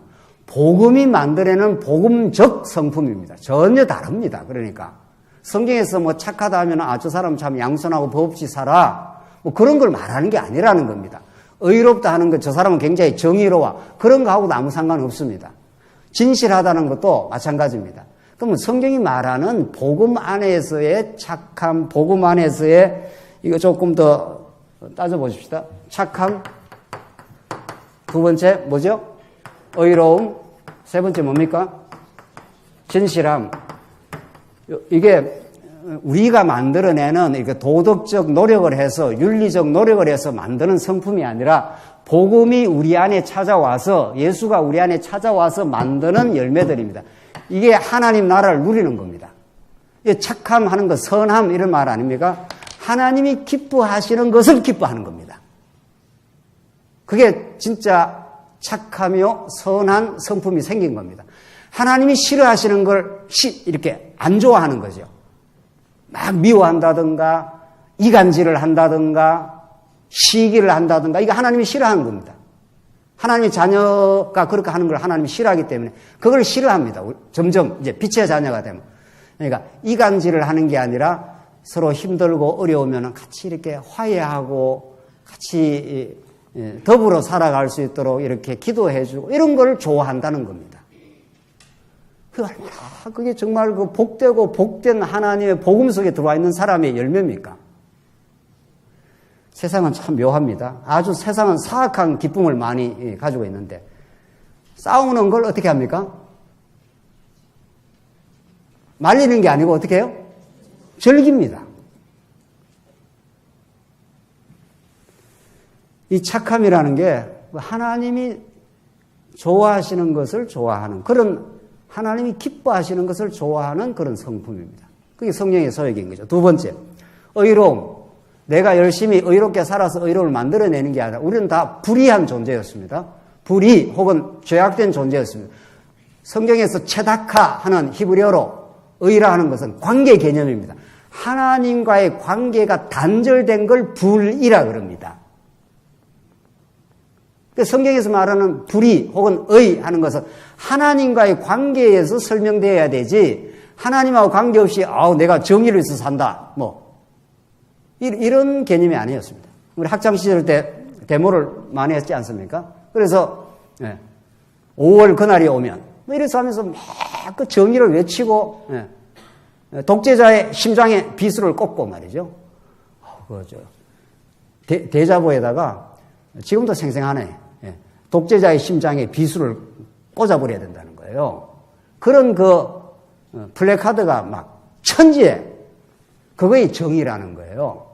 복음이 만들어내는 복음적 성품입니다. 전혀 다릅니다. 그러니까. 성경에서 착하다 하면, 저 사람 참 양선하고 법 없이 살아. 그런 걸 말하는 게 아니라는 겁니다. 의롭다 하는 것, 저 사람은 굉장히 정의로워. 그런 거하고도 아무 상관없습니다. 진실하다는 것도 마찬가지입니다. 그러면 성경이 말하는 복음 안에서의 착함, 복음 안에서의 이거 조금 더 따져보십시다. 착함, 두 번째 뭐죠? 의로움, 세 번째 뭡니까? 진실함. 이게 우리가 만들어내는 이렇게 도덕적 노력을 해서 윤리적 노력을 해서 만드는 성품이 아니라 복음이 우리 안에 찾아와서 예수가 우리 안에 찾아와서 만드는 열매들입니다. 이게 하나님 나라를 누리는 겁니다. 착함하는 것, 선함 이런 말 아닙니까? 하나님이 기뻐하시는 것을 기뻐하는 겁니다. 그게 진짜 착하며 선한 성품이 생긴 겁니다. 하나님이 싫어하시는 걸 이렇게 안 좋아하는 거죠. 막 미워한다든가 이간질을 한다든가 시기를 한다든가 이거 하나님이 싫어하는 겁니다. 하나님의 자녀가 그렇게 하는 걸 하나님이 싫어하기 때문에 그걸 싫어합니다. 점점 이제 빛의 자녀가 되면. 그러니까 이간질을 하는 게 아니라 서로 힘들고 어려우면 같이 이렇게 화해하고 같이 더불어 살아갈 수 있도록 이렇게 기도해주고 이런 걸 좋아한다는 겁니다. 그게 정말 그 복되고 복된 하나님의 복음 속에 들어와 있는 사람의 열매입니까? 세상은 참 묘합니다. 아주 세상은 사악한 기쁨을 많이 가지고 있는데 싸우는 걸 어떻게 합니까? 말리는 게 아니고 어떻게 해요? 즐깁니다. 이 착함이라는 게 하나님이 좋아하시는 것을 좋아하는 그런 하나님이 기뻐하시는 것을 좋아하는 그런 성품입니다. 그게 성령의 소욕인 거죠. 두 번째, 의로움. 내가 열심히 의롭게 살아서 의로움을 만들어내는 게 아니라 우리는 다 불의한 존재였습니다. 불의 혹은 죄악된 존재였습니다. 성경에서 체다카 하는 히브리어로 의라 하는 것은 관계 개념입니다. 하나님과의 관계가 단절된 걸 불의라 그럽니다. 성경에서 말하는 불의 혹은 의 하는 것은 하나님과의 관계에서 설명되어야 되지 하나님하고 관계없이 내가 정의를 위해서 산다 이런 개념이 아니었습니다. 우리 학창시절 때 데모를 많이 했지 않습니까? 그래서 5월 그날이 오면 이래서 하면서 막 그 정의를 외치고 독재자의 심장에 비수를 꽂고 말이죠. 대자보에다가 지금도 생생하네. 독재자의 심장에 비수를 꽂아버려야 된다는 거예요. 그런 플래카드가 막 천지에 그거의 정의라는 거예요.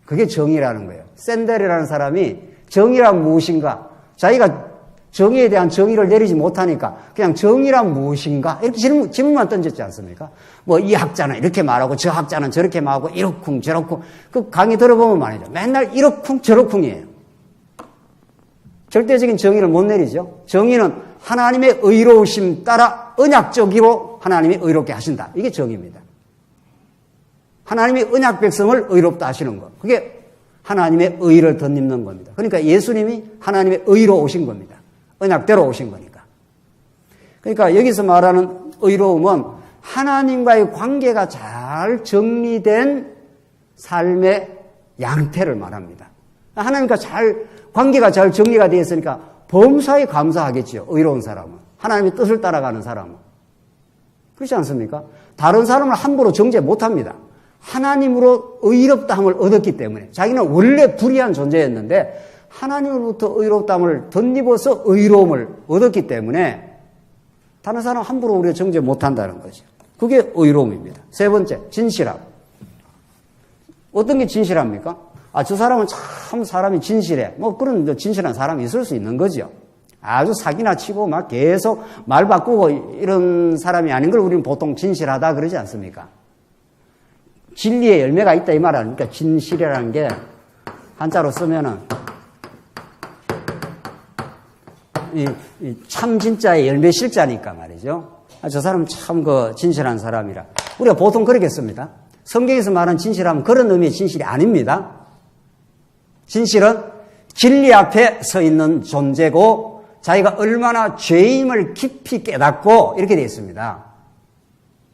그게 정의라는 거예요. 샌델이라는 사람이 정의란 무엇인가? 자기가 정의에 대한 정의를 내리지 못하니까 그냥 정의란 무엇인가? 이렇게 질문만 던졌지 않습니까? 이 학자는 이렇게 말하고 저 학자는 저렇게 말하고 이러쿵 저러쿵 그 강의 들어보면 말이죠. 맨날 이러쿵 저러쿵이에요. 절대적인 정의를 못 내리죠. 정의는 하나님의 의로우심 따라 언약적으로 하나님이 의롭게 하신다. 이게 정의입니다. 하나님이 언약 백성을 의롭다 하시는 것. 그게 하나님의 의를 덧입는 겁니다. 그러니까 예수님이 하나님의 의로 오신 겁니다. 언약대로 오신 거니까. 그러니까 여기서 말하는 의로움은 하나님과의 관계가 잘 정리된 삶의 양태를 말합니다. 하나님과 관계가 잘 정리가 되어 있으니까 범사에 감사하겠죠. 의로운 사람은. 하나님의 뜻을 따라가는 사람은. 그렇지 않습니까? 다른 사람을 함부로 정죄 못합니다. 하나님으로 의롭다함을 얻었기 때문에 자기는 원래 불의한 존재였는데 하나님으로부터 의롭다함을 덧입어서 의로움을 얻었기 때문에 다른 사람 함부로 우리가 정죄 못한다는 거죠. 그게 의로움입니다. 세 번째, 진실함. 어떤 게 진실합니까? 저 사람은 참 사람이 진실해. 그런 진실한 사람이 있을 수 있는 거죠. 아주 사기나 치고 막 계속 말 바꾸고 이런 사람이 아닌 걸 우리는 보통 진실하다 그러지 않습니까? 진리의 열매가 있다 이 말 아닙니까? 진실이라는 게 한자로 쓰면은 참 진짜의 열매 실자니까 말이죠. 저 사람은 참 진실한 사람이라. 우리가 보통 그렇게 씁니다. 성경에서 말하는 진실함은 그런 의미의 진실이 아닙니다. 진실은 진리 앞에 서 있는 존재고 자기가 얼마나 죄임을 깊이 깨닫고 이렇게 되어 있습니다.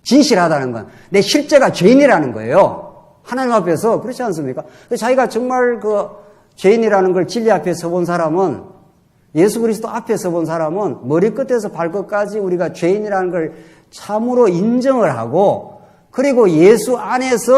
진실하다는 건 내 실제가 죄인이라는 거예요. 하나님 앞에서. 그렇지 않습니까? 자기가 정말 죄인이라는 걸 진리 앞에 서본 사람은 예수 그리스도 앞에 서본 사람은 머리끝에서 발끝까지 우리가 죄인이라는 걸 참으로 인정을 하고 그리고 예수 안에서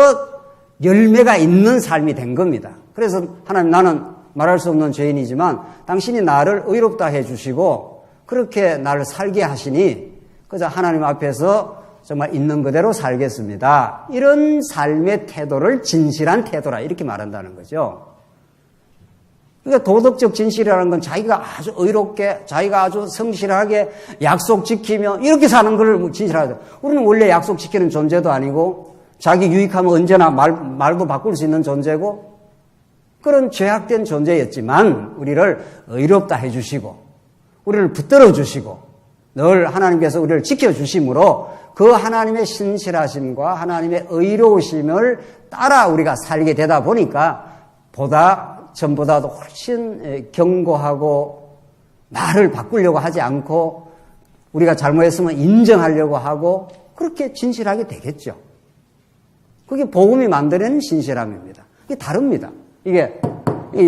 열매가 있는 삶이 된 겁니다. 그래서 하나님 나는 말할 수 없는 죄인이지만 당신이 나를 의롭다 해주시고 그렇게 나를 살게 하시니 그저 하나님 앞에서 정말 있는 그대로 살겠습니다. 이런 삶의 태도를 진실한 태도라 이렇게 말한다는 거죠. 그러니까 도덕적 진실이라는 건 자기가 아주 의롭게 자기가 아주 성실하게 약속 지키며 이렇게 사는 걸 진실하죠. 우리는 원래 약속 지키는 존재도 아니고 자기 유익하면 언제나 말도 바꿀 수 있는 존재고 그런 죄악된 존재였지만 우리를 의롭다 해주시고 우리를 붙들어 주시고 늘 하나님께서 우리를 지켜주심으로 그 하나님의 신실하심과 하나님의 의로우심을 따라 우리가 살게 되다 보니까 전보다도 훨씬 견고하고 말을 바꾸려고 하지 않고 우리가 잘못했으면 인정하려고 하고 그렇게 진실하게 되겠죠. 그게 복음이 만들어내는 신실함입니다. 이게 다릅니다. 이게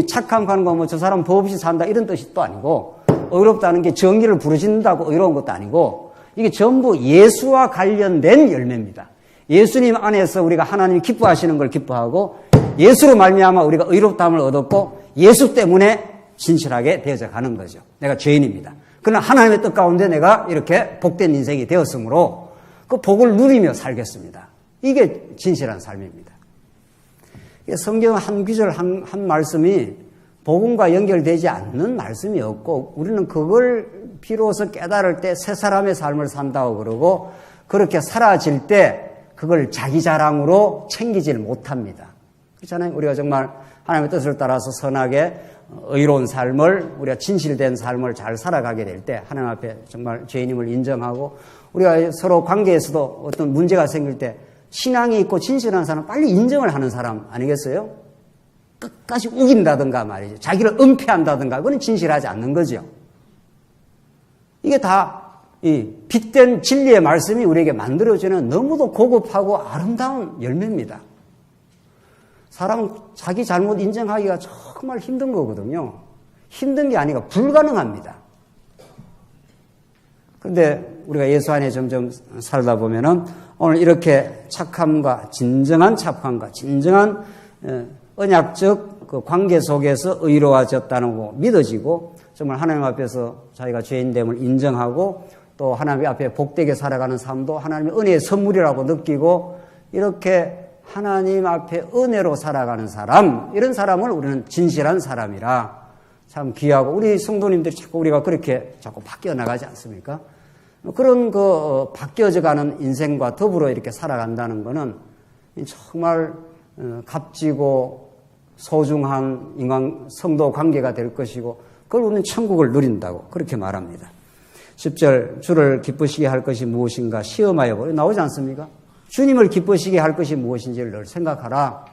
착함 하는 거 뭐 저 사람 법 없이 산다 이런 뜻이 또 아니고 의롭다는 게 정의를 부르신다고 의로운 것도 아니고 이게 전부 예수와 관련된 열매입니다. 예수님 안에서 우리가 하나님이 기뻐하시는 걸 기뻐하고 예수로 말미암아 우리가 의롭다함을 얻었고 예수 때문에 진실하게 되어져 가는 거죠. 내가 죄인입니다. 그러나 하나님의 뜻 가운데 내가 이렇게 복된 인생이 되었으므로 그 복을 누리며 살겠습니다. 이게 진실한 삶입니다. 성경 한 구절 한 말씀이 복음과 연결되지 않는 말씀이 없고 우리는 그걸 비로소 깨달을 때 새 사람의 삶을 산다고 그러고 그렇게 살아질 때 그걸 자기 자랑으로 챙기질 못합니다. 그렇잖아요. 우리가 정말 하나님의 뜻을 따라서 선하게 의로운 삶을 우리가 진실된 삶을 잘 살아가게 될 때 하나님 앞에 정말 죄인임을 인정하고 우리가 서로 관계에서도 어떤 문제가 생길 때 신앙이 있고 진실한 사람 빨리 인정을 하는 사람 아니겠어요? 끝까지 우긴다든가 말이죠. 자기를 은폐한다든가 그건 진실하지 않는 거죠. 이게 다 이 빛된 진리의 말씀이 우리에게 만들어주는 너무도 고급하고 아름다운 열매입니다. 사람은 자기 잘못 인정하기가 정말 힘든 거거든요. 힘든 게 아니라 불가능합니다. 그런데 우리가 예수 안에 점점 살다 보면은 오늘 이렇게 착함과 진정한 착함과 진정한 언약적 그 관계 속에서 의로워졌다는 거 믿어지고 정말 하나님 앞에서 자기가 죄인됨을 인정하고 또 하나님 앞에 복되게 살아가는 삶도 하나님의 은혜의 선물이라고 느끼고 이렇게 하나님 앞에 은혜로 살아가는 사람, 이런 사람을 우리는 진실한 사람이라 참 귀하고 우리 성도님들이 자꾸 우리가 그렇게 자꾸 바뀌어 나가지 않습니까? 그런 바뀌어져 가는 인생과 더불어 이렇게 살아간다는 것은 정말 값지고 소중한 성도 관계가 될 것이고 그걸 우리는 천국을 누린다고 그렇게 말합니다. 10절 주를 기쁘시게 할 것이 무엇인가 시험하여 보라. 나오지 않습니까? 주님을 기쁘시게 할 것이 무엇인지를 늘 생각하라.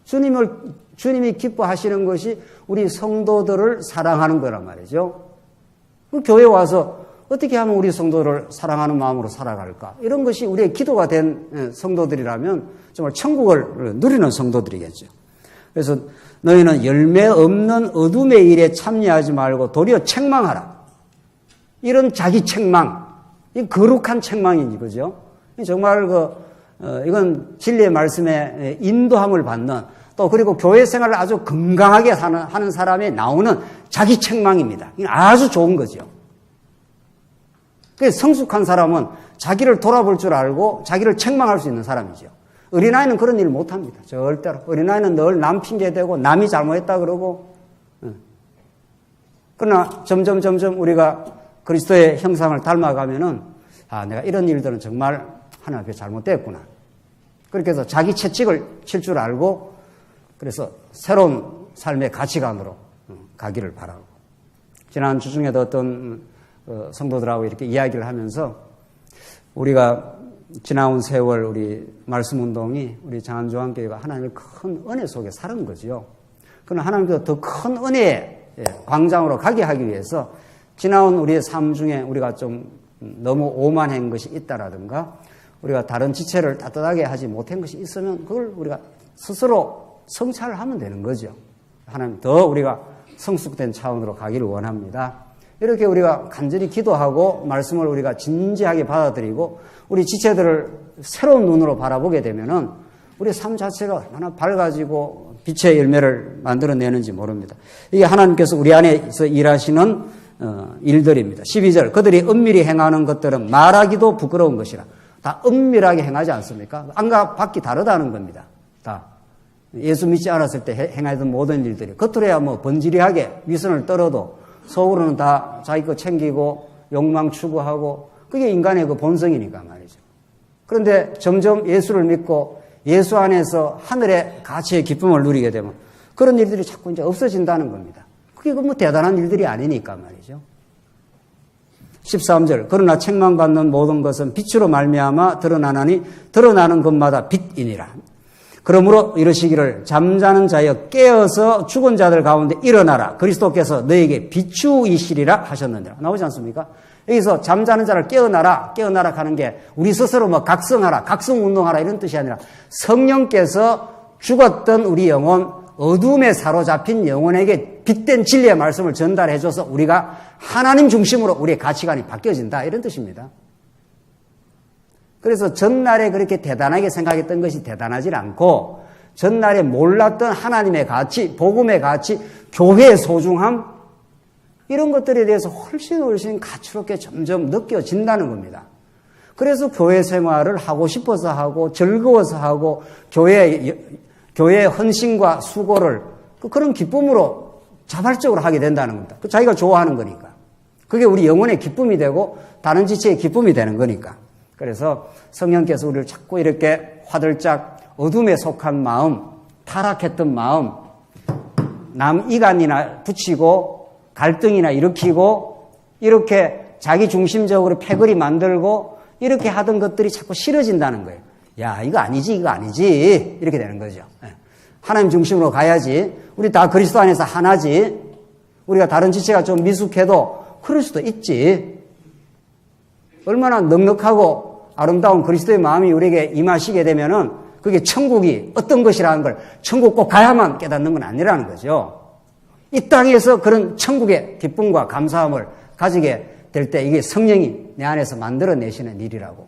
주님이 기뻐하시는 것이 우리 성도들을 사랑하는 거란 말이죠. 교회 와서 어떻게 하면 우리 성도를 사랑하는 마음으로 살아갈까? 이런 것이 우리의 기도가 된 성도들이라면 정말 천국을 누리는 성도들이겠죠. 그래서 너희는 열매 없는 어둠의 일에 참여하지 말고 도리어 책망하라. 이런 자기 책망, 이 거룩한 책망이지, 그죠? 정말 이건 진리의 말씀에 인도함을 받는 또 그리고 교회 생활을 아주 건강하게 하는 사람이 나오는 자기 책망입니다. 이건 아주 좋은 거죠. 그래서 성숙한 사람은 자기를 돌아볼 줄 알고 자기를 책망할 수 있는 사람이죠. 어린아이는 그런 일을 못합니다. 절대로. 어린아이는 늘 남 핑계대고 남이 잘못했다 그러고. 그러나 점점 우리가 그리스도의 형상을 닮아가면은 내가 이런 일들은 정말 하나님 앞에 잘못됐구나. 그렇게 해서 자기 채찍을 칠 줄 알고 그래서 새로운 삶의 가치관으로 가기를 바라고. 지난 주중에도 어떤 성도들하고 이렇게 이야기를 하면서 우리가 지나온 세월 우리 말씀 운동이 우리 장안조항교회가 하나님의 큰 은혜 속에 사는 거죠. 그러나 하나님께서 더 큰 은혜의 광장으로 가게 하기 위해서 지나온 우리의 삶 중에 우리가 좀 너무 오만한 것이 있다라든가 우리가 다른 지체를 따뜻하게 하지 못한 것이 있으면 그걸 우리가 스스로 성찰을 하면 되는 거죠. 하나님 더 우리가 성숙된 차원으로 가기를 원합니다. 이렇게 우리가 간절히 기도하고 말씀을 우리가 진지하게 받아들이고 우리 지체들을 새로운 눈으로 바라보게 되면은 우리 삶 자체가 얼마나 밝아지고 빛의 열매를 만들어내는지 모릅니다. 이게 하나님께서 우리 안에서 일하시는 일들입니다. 12절 그들이 은밀히 행하는 것들은 말하기도 부끄러운 것이라. 다 은밀하게 행하지 않습니까? 안과 밖이 다르다는 겁니다. 다 예수 믿지 않았을 때 행하던 모든 일들이 겉으로야 뭐 번지르하게 위선을 떨어도 속으로는 다 자기 거 챙기고 욕망 추구하고 그게 인간의 그 본성이니까 말이죠. 그런데 점점 예수를 믿고 예수 안에서 하늘의 가치의 기쁨을 누리게 되면 그런 일들이 자꾸 이제 없어진다는 겁니다. 그게 뭐 대단한 일들이 아니니까 말이죠. 13절 그러나 책망 받는 모든 것은 빛으로 말미암아 드러나나니 드러나는 것마다 빛이니라. 그러므로 이러시기를 잠자는 자여 깨어서 죽은 자들 가운데 일어나라. 그리스도께서 너에게 비추이시리라 하셨느니라. 나오지 않습니까? 여기서 잠자는 자를 깨어나라. 깨어나라 하는 게 우리 스스로 뭐 각성하라, 각성운동하라 이런 뜻이 아니라 성령께서 죽었던 우리 영혼, 어둠에 사로잡힌 영혼에게 빛된 진리의 말씀을 전달해줘서 우리가 하나님 중심으로 우리의 가치관이 바뀌어진다 이런 뜻입니다. 그래서 전날에 그렇게 대단하게 생각했던 것이 대단하지 않고 전날에 몰랐던 하나님의 가치, 복음의 가치, 교회의 소중함 이런 것들에 대해서 훨씬 가치롭게 점점 느껴진다는 겁니다. 그래서 교회 생활을 하고 싶어서 하고 즐거워서 하고 교회의 헌신과 수고를 그런 기쁨으로 자발적으로 하게 된다는 겁니다. 자기가 좋아하는 거니까. 그게 우리 영혼의 기쁨이 되고 다른 지체의 기쁨이 되는 거니까. 그래서 성령께서 우리를 자꾸 이렇게 화들짝 어둠에 속한 마음, 타락했던 마음, 남 이간이나 붙이고 갈등이나 일으키고 이렇게 자기 중심적으로 패거리 만들고 이렇게 하던 것들이 자꾸 싫어진다는 거예요. 야, 이거 아니지 이렇게 되는 거죠. 하나님 중심으로 가야지. 우리 다 그리스도 안에서 하나지. 우리가 다른 지체가 좀 미숙해도 그럴 수도 있지. 얼마나 넉넉하고 아름다운 그리스도의 마음이 우리에게 임하시게 되면은 그게 천국이 어떤 것이라는 걸 천국 꼭 가야만 깨닫는 건 아니라는 거죠. 이 땅에서 그런 천국의 기쁨과 감사함을 가지게 될 때 이게 성령이 내 안에서 만들어내시는 일이라고.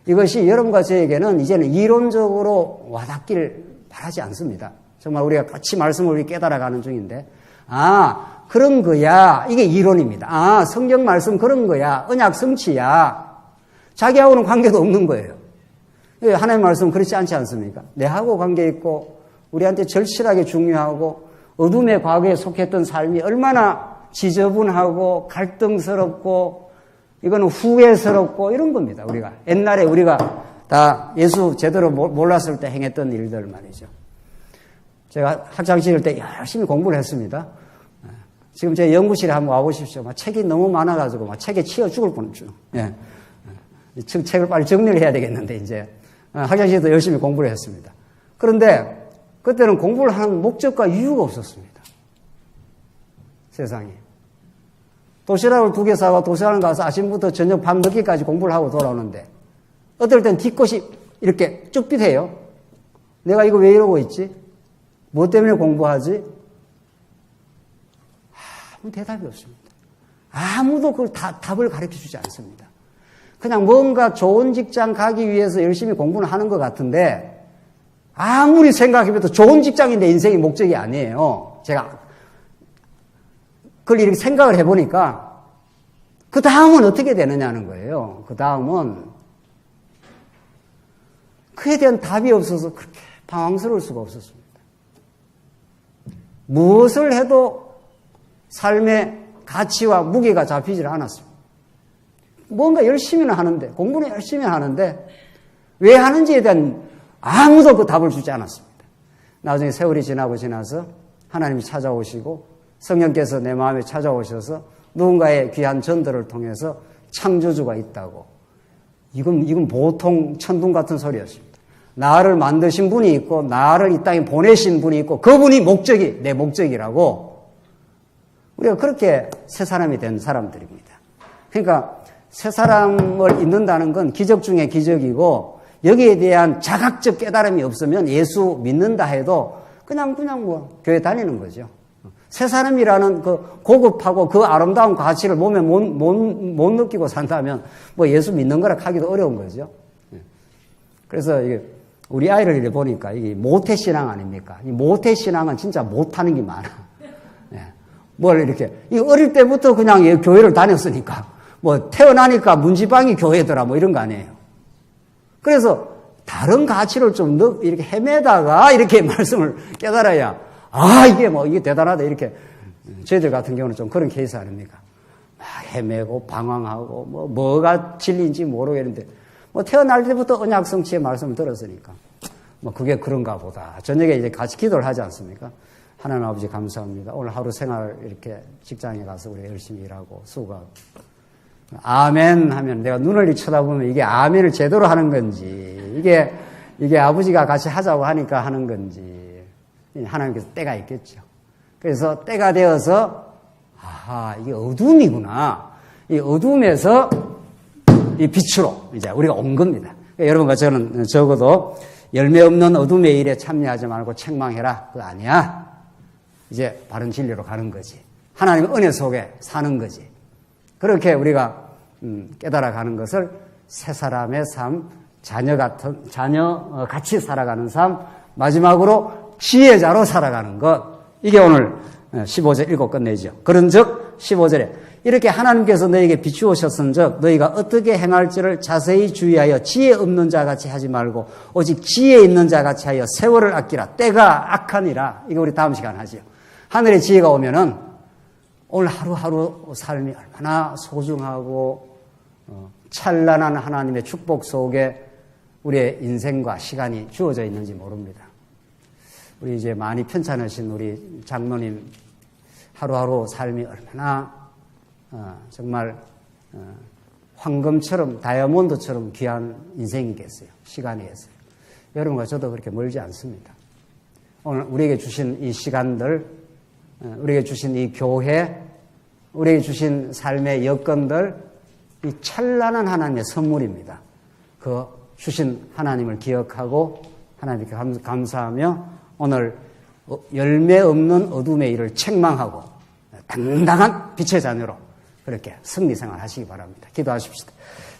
이것이 여러분과 저에게는 이제는 이론적으로 와닿기를 바라지 않습니다. 정말 우리가 같이 말씀을 우리 깨달아가는 중인데, 아, 그런 거야. 이게 이론입니다. 아, 성경 말씀 그런 거야. 언약 성취야. 자기하고는 관계도 없는 거예요. 하나님 말씀은 그렇지 않지 않습니까? 내하고 관계 있고, 우리한테 절실하게 중요하고, 어둠의 과거에 속했던 삶이 얼마나 지저분하고 갈등스럽고, 이거는 후회스럽고 이런 겁니다. 우리가. 옛날에 우리가 다 예수 제대로 몰랐을 때 행했던 일들 말이죠. 제가 학창시절 때 열심히 공부를 했습니다. 지금 제 연구실에 한번 와보십시오. 막 책이 너무 많아가지고 막 책에 치여 죽을 뻔했죠. 예. 책을 빨리 정리를 해야 되겠는데 이제 학창시절도 열심히 공부를 했습니다. 그런데 그때는 공부를 하는 목적과 이유가 없었습니다. 세상에. 도시락을 2개 사고 도시락을 가서 아침부터 저녁 밤 늦게까지 공부를 하고 돌아오는데 어떨 땐 뒷것이 이렇게 쭈삣해요. 내가 이거 왜 이러고 있지? 뭐 때문에 공부하지? 아무 대답이 없습니다. 아무도 그걸 답을 가르쳐주지 않습니다. 그냥 뭔가 좋은 직장 가기 위해서 열심히 공부는 하는 것 같은데 아무리 생각해봐도 좋은 직장이 내 인생의 목적이 아니에요. 제가 그걸 이렇게 생각을 해보니까 그 다음은 어떻게 되느냐는 거예요. 그 다음은 그에 대한 답이 없어서 그렇게 방황스러울 수가 없었습니다. 무엇을 해도 삶의 가치와 무게가 잡히질 않았습니다. 뭔가 열심히는 하는데, 공부는 열심히 하는데 왜 하는지에 대한 아무도 그 답을 주지 않았습니다. 나중에 세월이 지나고 지나서 하나님이 찾아오시고 성령께서 내 마음에 찾아오셔서 누군가의 귀한 전도를 통해서 창조주가 있다고. 이건 보통 천둥 같은 소리였습니다. 나를 만드신 분이 있고 나를 이 땅에 보내신 분이 있고 그분이 목적이 내 목적이라고. 우리가 그렇게 새 사람이 된 사람들입니다. 그러니까 새 사람을 잊는다는 건 기적 중에 기적이고 여기에 대한 자각적 깨달음이 없으면 예수 믿는다 해도 그냥 뭐 교회 다니는 거죠. 새 사람이라는 그 고급하고 그 아름다운 가치를 몸에 못 느끼고 산다면 뭐 예수 믿는 거라 하기도 어려운 거죠. 그래서 이게 우리 아이를 이렇게 보니까 이게 모태신앙 아닙니까? 이 모태신앙은 진짜 못하는 게 많아. 뭘 이렇게, 어릴 때부터 그냥 교회를 다녔으니까, 뭐 태어나니까 문지방이 교회더라 뭐 이런 거 아니에요. 그래서 다른 가치를 좀 이렇게 헤매다가 이렇게 말씀을 깨달아야, 이게 대단하다 이렇게. 저희들 같은 경우는 좀 그런 케이스 아닙니까? 막 헤매고 방황하고 뭐가 진리인지 모르겠는데, 뭐 태어날 때부터 언약 성취의 말씀을 들었으니까 뭐 그게 그런가 보다. 저녁에 이제 같이 기도를 하지 않습니까? 하나님 아버지 감사합니다. 오늘 하루 생활 이렇게 직장에 가서 우리 열심히 일하고 수고하고. 아멘 하면 내가 눈을 쳐다보면 이게 아멘을 제대로 하는 건지, 이게 아버지가 같이 하자고 하니까 하는 건지, 하나님께서 때가 있겠죠. 그래서 때가 되어서, 아하, 이게 어둠이구나. 이 어둠에서 이 빛으로 이제 우리가 온 겁니다. 그러니까 여러분과 저는 적어도 열매 없는 어둠의 일에 참여하지 말고 책망해라. 그거 아니야. 이제 바른 진리로 가는 거지. 하나님의 은혜 속에 사는 거지. 그렇게 우리가 깨달아 가는 것을 새 사람의 삶, 자녀같이 살아가는 삶, 마지막으로 지혜자로 살아가는 것. 이게 오늘 15절 읽고 끝내죠. 그런즉 15절에 이렇게 하나님께서 너에게 비추오셨은즉 너희가 어떻게 행할지를 자세히 주의하여 지혜 없는 자같이 하지 말고 오직 지혜 있는 자같이 하여 세월을 아끼라. 때가 악하니라. 이거 우리 다음 시간 하죠. 하늘의 지혜가 오면은 오늘 하루하루 삶이 얼마나 소중하고 찬란한 하나님의 축복 속에 우리의 인생과 시간이 주어져 있는지 모릅니다. 우리 이제 많이 편찮으신 우리 장로님 하루하루 삶이 얼마나 정말 황금처럼 다이아몬드처럼 귀한 인생이겠어요. 시간이겠어요. 여러분과 저도 그렇게 멀지 않습니다. 오늘 우리에게 주신 이 시간들, 우리에게 주신 이 교회, 우리에게 주신 삶의 여건들, 이 찬란한 하나님의 선물입니다. 그 주신 하나님을 기억하고 하나님께 감사하며 오늘 열매 없는 어둠의 일을 책망하고 당당한 빛의 자녀로 그렇게 승리 생활 하시기 바랍니다. 기도하십시다.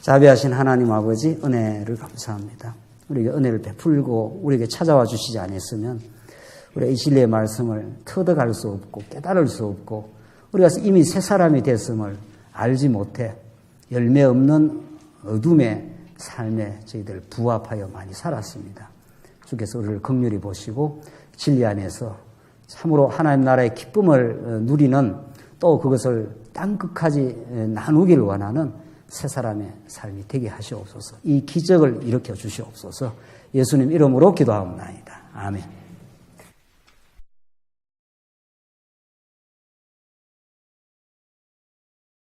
자비하신 하나님 아버지, 은혜를 감사합니다. 우리에게 은혜를 베풀고 우리에게 찾아와 주시지 않았으면 우리가 이 진리의 말씀을 터득할 수 없고 깨달을 수 없고 우리가 이미 새 사람이 됐음을 알지 못해 열매 없는 어둠의 삶에 저희들 부합하여 많이 살았습니다. 주께서 우리를 긍휼히 보시고 진리 안에서 참으로 하나님 나라의 기쁨을 누리는 또 그것을 땅끝까지 나누기를 원하는 새 사람의 삶이 되게 하시옵소서. 이 기적을 일으켜 주시옵소서. 예수님 이름으로 기도하옵나이다. 아멘.